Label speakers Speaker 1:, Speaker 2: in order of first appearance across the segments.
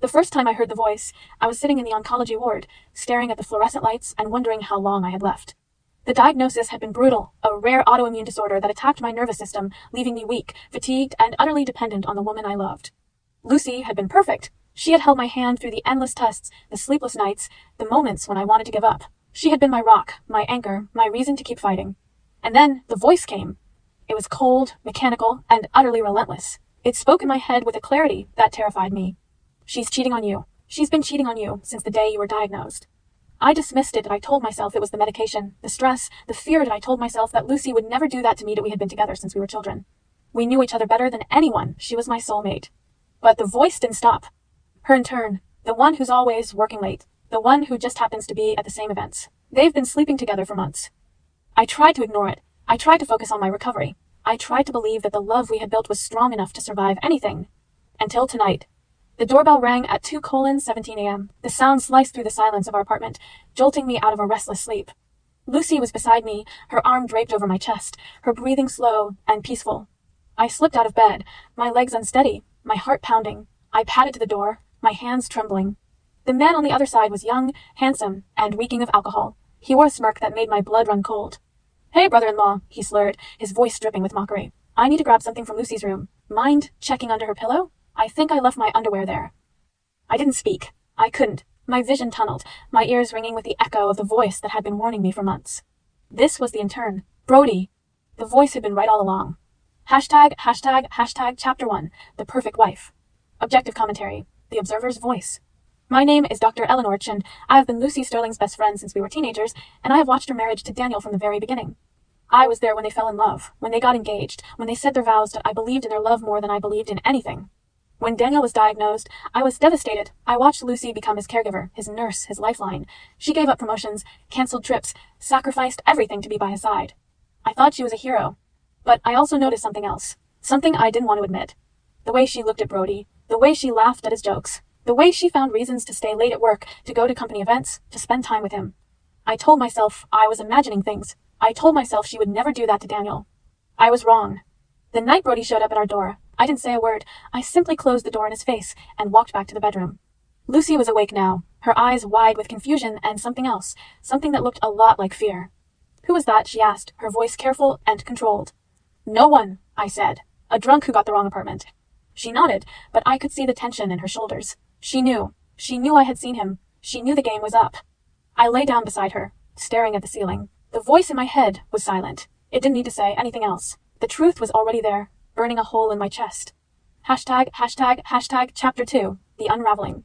Speaker 1: The first time I heard the voice, I was sitting in the oncology ward, staring at the fluorescent lights and wondering how long I had left. The diagnosis had been brutal, a rare autoimmune disorder that attacked my nervous system, leaving me weak, fatigued, and utterly dependent on the woman I loved. Lucy had been perfect. She had held my hand through the endless tests, the sleepless nights, the moments when I wanted to give up. She had been my rock, my anchor, my reason to keep fighting. And then the voice came. It was cold, mechanical, and utterly relentless. It spoke in my head with a clarity that terrified me. She's cheating on you. She's been cheating on you since the day you were diagnosed. I dismissed it and I told myself it was the medication, the stress, the fear that I told myself that Lucy would never do that to me, that we had been together since we were children. We knew each other better than anyone. She was my soulmate. But the voice didn't stop. Her intern, the one who's always working late, the one who just happens to be at the same events. They've been sleeping together for months. I tried to ignore it. I tried to focus on my recovery. I tried to believe that the love we had built was strong enough to survive anything. Until tonight. The doorbell rang at 2:17 a.m. The sound sliced through the silence of our apartment, jolting me out of a restless sleep. Lucy was beside me, her arm draped over my chest, her breathing slow and peaceful. I slipped out of bed, my legs unsteady, my heart pounding. I padded to the door, my hands trembling. The man on the other side was young, handsome, and reeking of alcohol. He wore a smirk that made my blood run cold. "Hey, brother-in-law," he slurred, his voice dripping with mockery. "I need to grab something from Lucy's room. Mind checking under her pillow? I think I left my underwear there." I didn't speak. I couldn't. My vision tunneled, my ears ringing with the echo of the voice that had been warning me for months. This was the intern. Brody. The voice had been right all along. ####, Chapter 1, The Perfect Wife. Objective commentary. The Observer's Voice. My name is Dr. Eleanor, and I have been Lucy Sterling's best friend since we were teenagers, and I have watched her marriage to Daniel from the very beginning. I was there when they fell in love, when they got engaged, when they said their vows, that I believed in their love more than I believed in anything. When Daniel was diagnosed, I was devastated. I watched Lucy become his caregiver, his nurse, his lifeline. She gave up promotions, canceled trips, sacrificed everything to be by his side. I thought she was a hero. But I also noticed something else. Something I didn't want to admit. The way she looked at Brody, the way she laughed at his jokes, the way she found reasons to stay late at work, to go to company events, to spend time with him. I told myself I was imagining things. I told myself she would never do that to Daniel. I was wrong. The night Brody showed up at our door, I didn't say a word. I simply closed the door in his face and walked back to the bedroom. Lucy was awake now, her eyes wide with confusion and something else, something that looked a lot like fear. "Who was that?" she asked, her voice careful and controlled. "No one," I said. "A drunk who got the wrong apartment." She nodded, but I could see the tension in her shoulders. She knew. She knew I had seen him. She knew the game was up. I lay down beside her, staring at the ceiling. The voice in my head was silent. It didn't need to say anything else. The truth was already there, burning a hole in my chest. ####, Chapter 2, The Unraveling.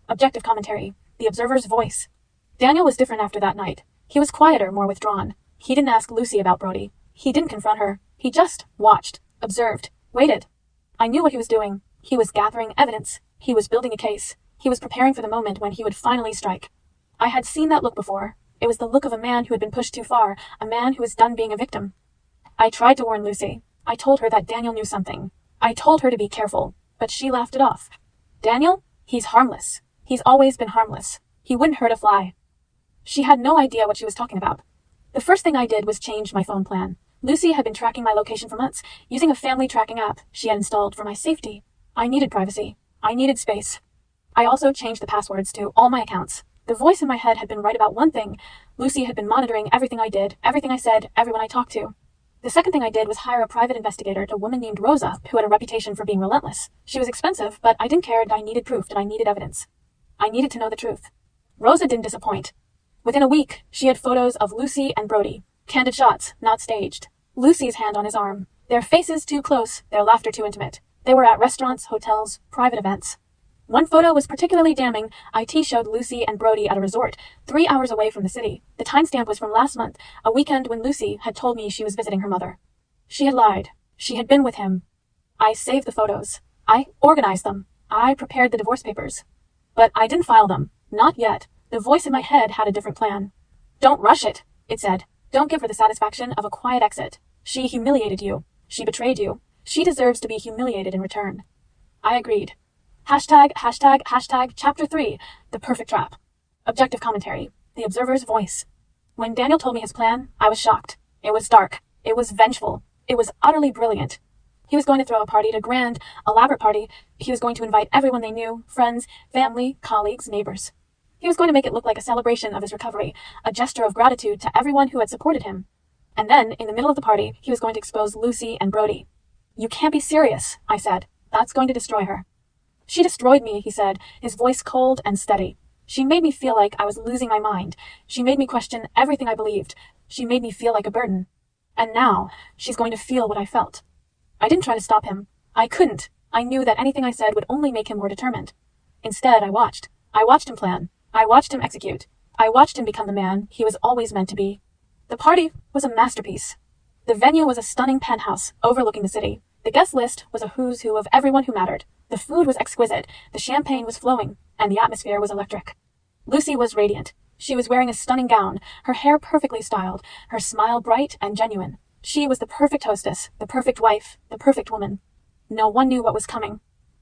Speaker 1: Objective commentary. The Observer's Voice. Daniel was different after that night. He was quieter, more withdrawn. He didn't ask Lucy about Brody. He didn't confront her. He just watched, observed, waited. I knew what he was doing. He was gathering evidence. He was building a case. He was preparing for the moment when he would finally strike. I had seen that look before. It was the look of a man who had been pushed too far, a man who was done being a victim. I tried to warn Lucy. I told her that Daniel knew something. I told her to be careful, but she laughed it off. "Daniel? He's harmless. He's always been harmless. He wouldn't hurt a fly." She had no idea what she was talking about. The first thing I did was change my phone plan. Lucy had been tracking my location for months, using a family tracking app she had installed for my safety. I needed privacy. I needed space. I also changed the passwords to all my accounts. The voice in my head had been right about one thing. Lucy had been monitoring everything I did, everything I said, everyone I talked to. The second thing I did was hire a private investigator, a woman named Rosa, who had a reputation for being relentless. She was expensive, but I didn't care, and I needed proof, and I needed evidence. I needed to know the truth. Rosa didn't disappoint. Within a week, she had photos of Lucy and Brody. Candid shots, not staged. Lucy's hand on his arm. Their faces too close, their laughter too intimate. They were at restaurants, hotels, private events. One photo was particularly damning. IT showed Lucy and Brody at a resort, 3 hours away from the city. The timestamp was from last month, a weekend when Lucy had told me she was visiting her mother. She had lied. She had been with him. I saved the photos. I organized them. I prepared the divorce papers. But I didn't file them. Not yet. The voice in my head had a different plan. "Don't rush it," it said. "Don't give her the satisfaction of a quiet exit. She humiliated you. She betrayed you. She deserves to be humiliated in return." I agreed. ###, Chapter 3, The Perfect Trap. Objective commentary. The Observer's Voice. When Daniel told me his plan, I was shocked. It was dark. It was vengeful. It was utterly brilliant. He was going to throw a party, a grand, elaborate party. He was going to invite everyone they knew, friends, family, colleagues, neighbors. He was going to make it look like a celebration of his recovery, a gesture of gratitude to everyone who had supported him. And then, in the middle of the party, he was going to expose Lucy and Brody. "You can't be serious," I said. "That's going to destroy her." "She destroyed me," he said, his voice cold and steady. "She made me feel like I was losing my mind. She made me question everything I believed. She made me feel like a burden. And now, she's going to feel what I felt." I didn't try to stop him. I couldn't. I knew that anything I said would only make him more determined. Instead, I watched. I watched him plan. I watched him execute. I watched him become the man he was always meant to be. The party was a masterpiece. The venue was a stunning penthouse overlooking the city. The guest list was a who's who of everyone who mattered. The food was exquisite, the champagne was flowing, and the atmosphere was electric. Lucy was radiant. She was wearing a stunning gown, her hair perfectly styled, her smile bright and genuine. She was the perfect hostess, the perfect wife, the perfect woman. No one knew what was coming.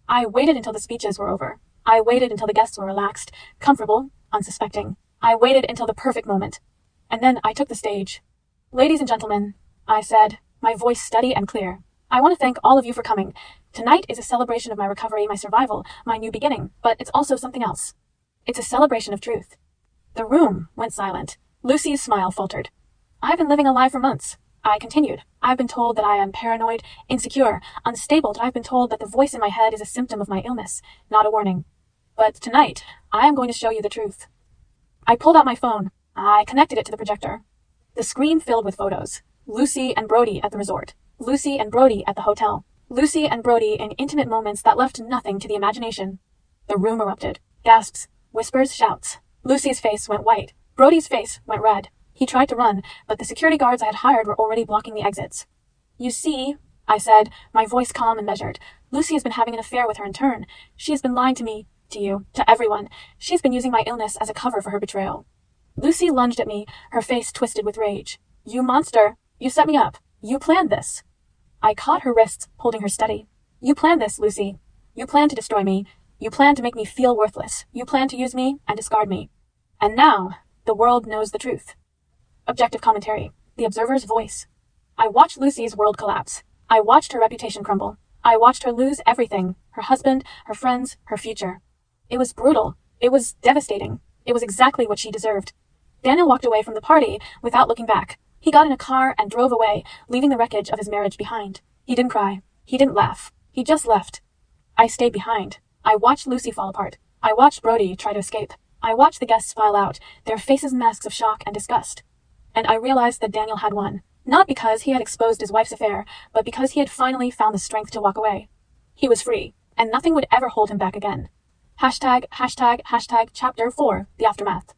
Speaker 1: I waited until the speeches were over. I waited until the guests were relaxed, comfortable, unsuspecting. I waited until the perfect moment. And then I took the stage. "Ladies and gentlemen," I said, my voice steady and clear, "I want to thank all of you for coming. Tonight is a celebration of my recovery, my survival, my new beginning, but it's also something else. It's a celebration of truth." The room went silent. Lucy's smile faltered. "I've been living a lie for months," I continued. "I've been told that I am paranoid, insecure, unstable, and I've been told that the voice in my head is a symptom of my illness, not a warning. But tonight, I am going to show you the truth." I pulled out my phone. I connected it to the projector. The screen filled with photos. Lucy and Brody at the resort. Lucy and Brody at the hotel. Lucy and Brody in intimate moments that left nothing to the imagination. The room erupted. Gasps, whispers, shouts. Lucy's face went white. Brody's face went red. He tried to run, but the security guards I had hired were already blocking the exits. "You see," I said, my voice calm and measured, "Lucy has been having an affair with her intern. She has been lying to me, to you, to everyone. She's been using my illness as a cover for her betrayal." Lucy lunged at me, her face twisted with rage. "You monster! You set me up! You planned this!" I caught her wrists, holding her steady. "You planned this, Lucy. You planned to destroy me. You planned to make me feel worthless. You planned to use me and discard me. And now, the world knows the truth." Objective commentary. The observer's voice. I watched Lucy's world collapse. I watched her reputation crumble. I watched her lose everything. Her husband, her friends, her future. It was brutal. It was devastating. It was exactly what she deserved. Daniel walked away from the party without looking back. He got in a car and drove away, leaving the wreckage of his marriage behind. He didn't cry. He didn't laugh. He just left. I stayed behind. I watched Lucy fall apart. I watched Brody try to escape. I watched the guests file out, their faces masks of shock and disgust. And I realized that Daniel had won. Not because he had exposed his wife's affair, but because he had finally found the strength to walk away. He was free, and nothing would ever hold him back again. ####Chapter 4, The Aftermath.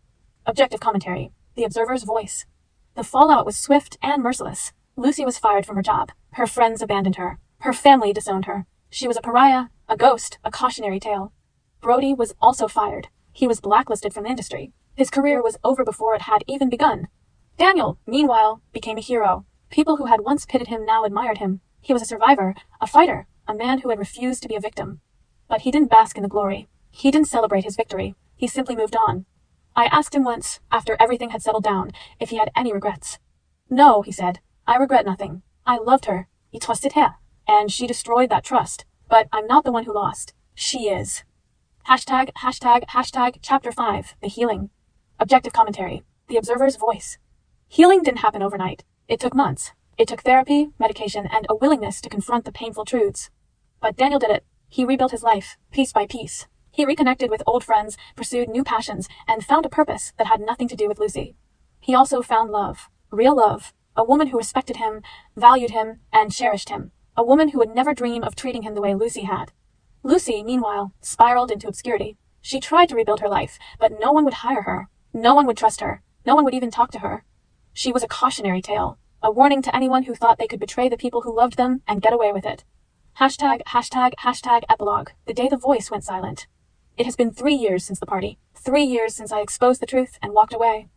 Speaker 1: Objective commentary. The observer's voice. The fallout was swift and merciless. Lucy was fired from her job. Her friends abandoned her. Her family disowned her. She was a pariah, a ghost, a cautionary tale. Brody was also fired. He was blacklisted from the industry. His career was over before it had even begun. Daniel, meanwhile, became a hero. People who had once pitted him now admired him. He was a survivor, a fighter, a man who had refused to be a victim. But he didn't bask in the glory. He didn't celebrate his victory. He simply moved on. I asked him once, after everything had settled down, if he had any regrets. "No," he said. "I regret nothing. I loved her. He trusted her. And she destroyed that trust. But I'm not the one who lost. She is." ###Chapter 5, The Healing. Objective commentary. The observer's voice. Healing didn't happen overnight. It took months. It took therapy, medication, and a willingness to confront the painful truths. But Daniel did it. He rebuilt his life, piece by piece. He reconnected with old friends, pursued new passions, and found a purpose that had nothing to do with Lucy. He also found love, real love, a woman who respected him, valued him, and cherished him, a woman who would never dream of treating him the way Lucy had. Lucy, meanwhile, spiraled into obscurity. She tried to rebuild her life, but no one would hire her. No one would trust her. No one would even talk to her. She was a cautionary tale, a warning to anyone who thought they could betray the people who loved them and get away with it. ###Epilogue. The day the voice went silent. It has been 3 years since the party. 3 years since I exposed the truth and walked away.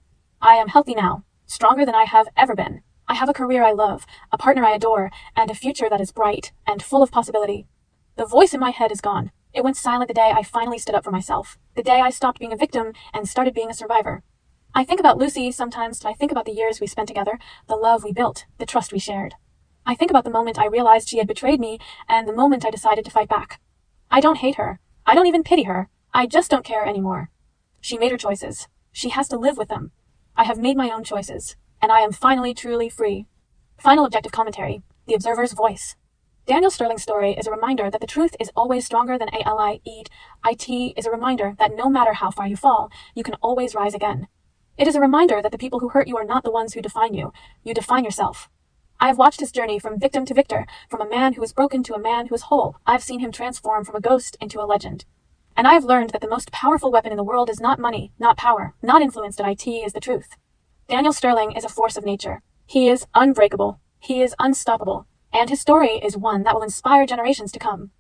Speaker 1: I am healthy now, stronger than I have ever been. I have a career I love, a partner I adore, and a future that is bright and full of possibility. The voice in my head is gone. It went silent the day I finally stood up for myself, the day I stopped being a victim and started being a survivor. I think about Lucy sometimes. I think about the years we spent together, the love we built, the trust we shared. I think about the moment I realized she had betrayed me and the moment I decided to fight back. I don't hate her. I don't even pity her. I just don't care anymore. She made her choices. She has to live with them. I have made my own choices, and I am finally truly free. Final objective commentary. The Observer's Voice. Daniel Sterling's story is a reminder that the truth is always stronger than ALIE. IT is a reminder that no matter how far you fall, you can always rise again. It is a reminder that the people who hurt you are not the ones who define you. You define yourself. I have watched his journey from victim to victor, from a man who is broken to a man who is whole. I've seen him transform from a ghost into a legend. And I have learned that the most powerful weapon in the world is not money, not power, not influence. That IT is the truth. Daniel Sterling is a force of nature. He is unbreakable. He is unstoppable. And his story is one that will inspire generations to come.